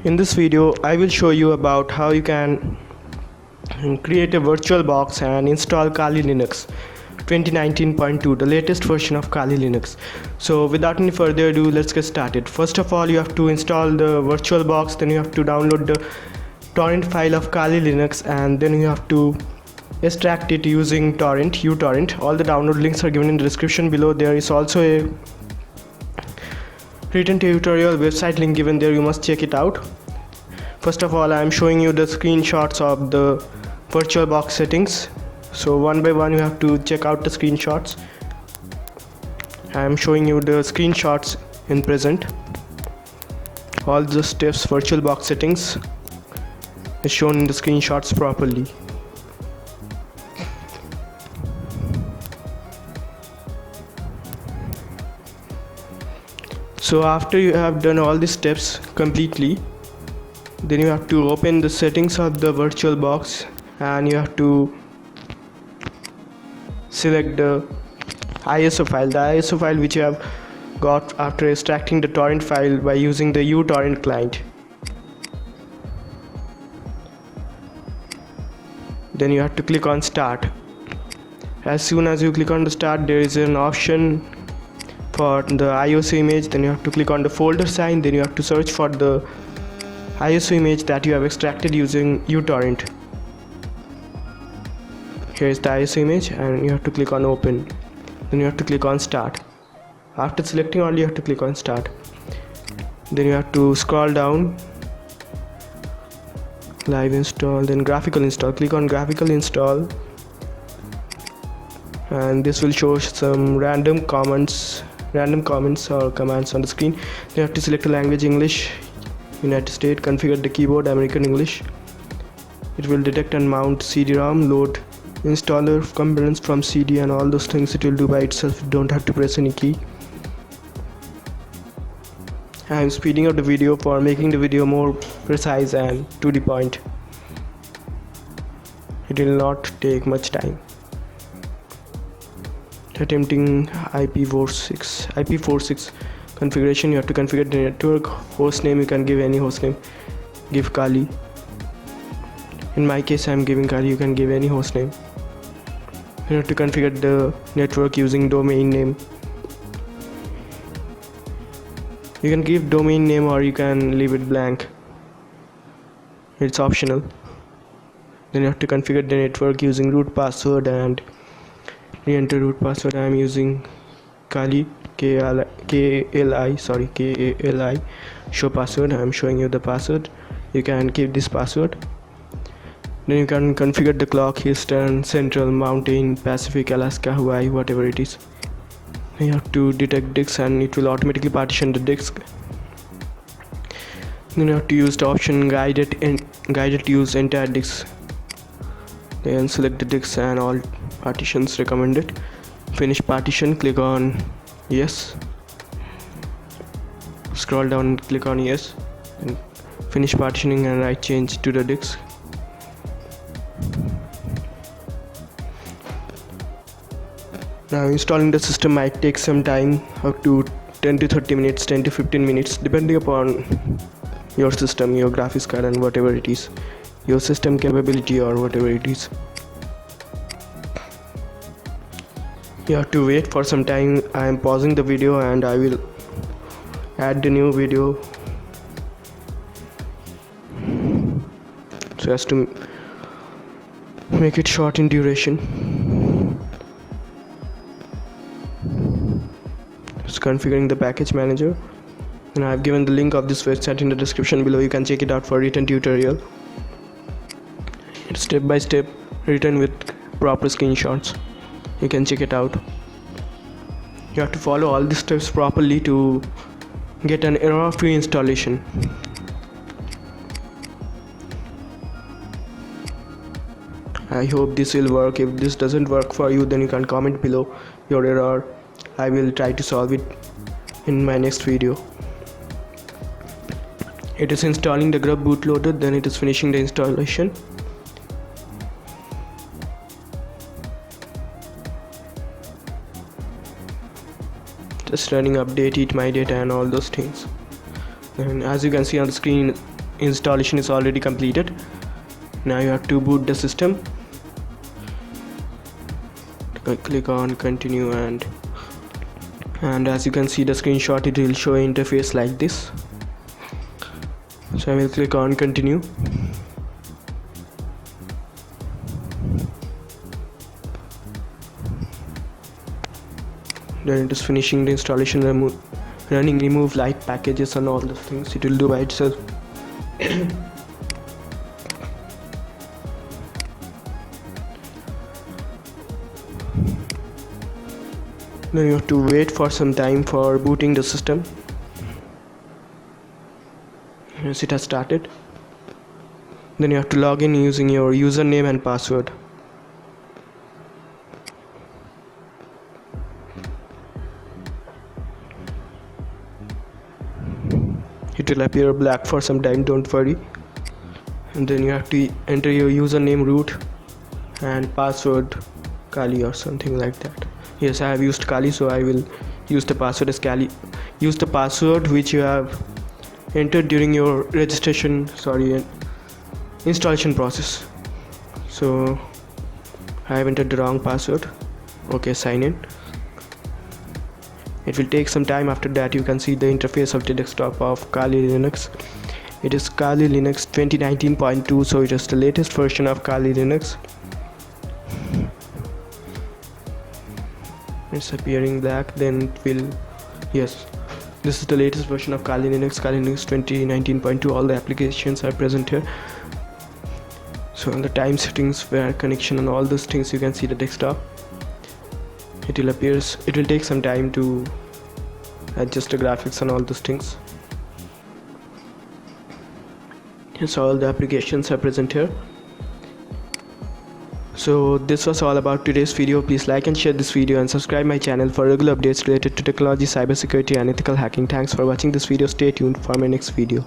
In this video, I will show you about how you can create a VirtualBox and install Kali Linux 2019.2, the latest version of Kali Linux. So without any further ado, let's get started. First of all, you have to install the VirtualBox, then you have to download the torrent file of Kali Linux, and then you have to extract it using uTorrent. All the download links are given in the description below. There is also a written tutorial website link given there, you must check it out. First of all, I am showing you the screenshots of the VirtualBox settings. So one by one you have to check out the screenshots. I am showing you the screenshots in present. All the steps VirtualBox settings is shown in the screenshots properly. So after you have done all the steps completely, then you have to open the settings of the VirtualBox and you have to select the ISO file, which you have got after extracting the torrent file by using the uTorrent client. Then you have to click on start. As soon as you click on the start, there is an option for the ISO image. Then you have to click on the folder sign, then you have to search for the ISO image that you have extracted using uTorrent. Here is the ISO image and you have to click on open. Then you have to click on start. After selecting all, you have to click on start. Then you have to scroll down, live install, then graphical install. Click on graphical install and this will show some random comments or commands on the screen. You have to select a language: English, United States. Configure the keyboard American English. It will detect and mount CD-ROM, load installer components from CD, and all those things it will do by itself. You don't have to press any key. I am speeding up the video for making the video more precise and to the point. It will not take much time. Attempting IP46 configuration. You have to configure the network. Host name, you can give any host name. Give Kali. In my case, I am giving Kali. You can give any host name. You have to configure the network using domain name. You can give domain name or you can leave it blank. It's optional. Then you have to configure the network using root password and re-enter root password. I am using Kali, K-A-L-I, show password. I am showing you the password. You can keep this password. Then you can configure the clock: Eastern, Central, Mountain, Pacific, Alaska, Hawaii, whatever it is. You have to detect disks and it will automatically partition the disk. Then you have to use the option guided use entire disk. Then select the disks and all partitions recommended. Finish partition, click on yes. Scroll down and click on yes. And finish partitioning and write change to the disk. Now installing the system might take some time, up to 10 to 30 minutes, 10 to 15 minutes, depending upon your system, your graphics card and whatever it is, your system capability or whatever it is. You have to wait for some time. I am pausing the video and I will add the new video so as to make it short in duration. Just configuring the package manager, and I have given the link of this website in the description below. You can check it out for written tutorial. It's step by step written with proper screenshots. You can check it out. You have to follow all these steps properly to get an error-free installation. I hope this will work. If this doesn't work for you, then you can comment below your error. I will try to solve it in my next video. It is installing the grub bootloader, then it is finishing the installation. Just running update, eat my data and all those things. And as you can see on the screen, installation is already completed. Now you have to boot the system. Click on continue, and as you can see the screenshot, it will show interface like this. So I will click on continue. Then it is finishing the installation, running remove light packages and all those things. It will do by itself. Then you have to wait for some time for booting the system. Yes, it has started. Then you have to log in using your username and password. It will appear black for some time, don't worry. And then you have to enter your username root and password Kali or something like that. Yes, I have used Kali, so I will use the password as Kali. Use the password which you have entered during your installation process. So I have entered the wrong password. Okay, sign in. It will take some time. After that, you can see the interface of the desktop of Kali Linux. It is Kali Linux 2019.2, so it is the latest version of Kali Linux. It's appearing black, then it will, yes, this is the latest version of Kali Linux 2019.2. All the applications are present here. So on the time settings, where connection and all those things, you can see the desktop. It will take some time to adjust the graphics and all those things. Yes, all the applications are present here. So this was all about today's video. Please like and share this video and subscribe my channel for regular updates related to technology, cybersecurity and ethical hacking. Thanks for watching this video. Stay tuned for my next video.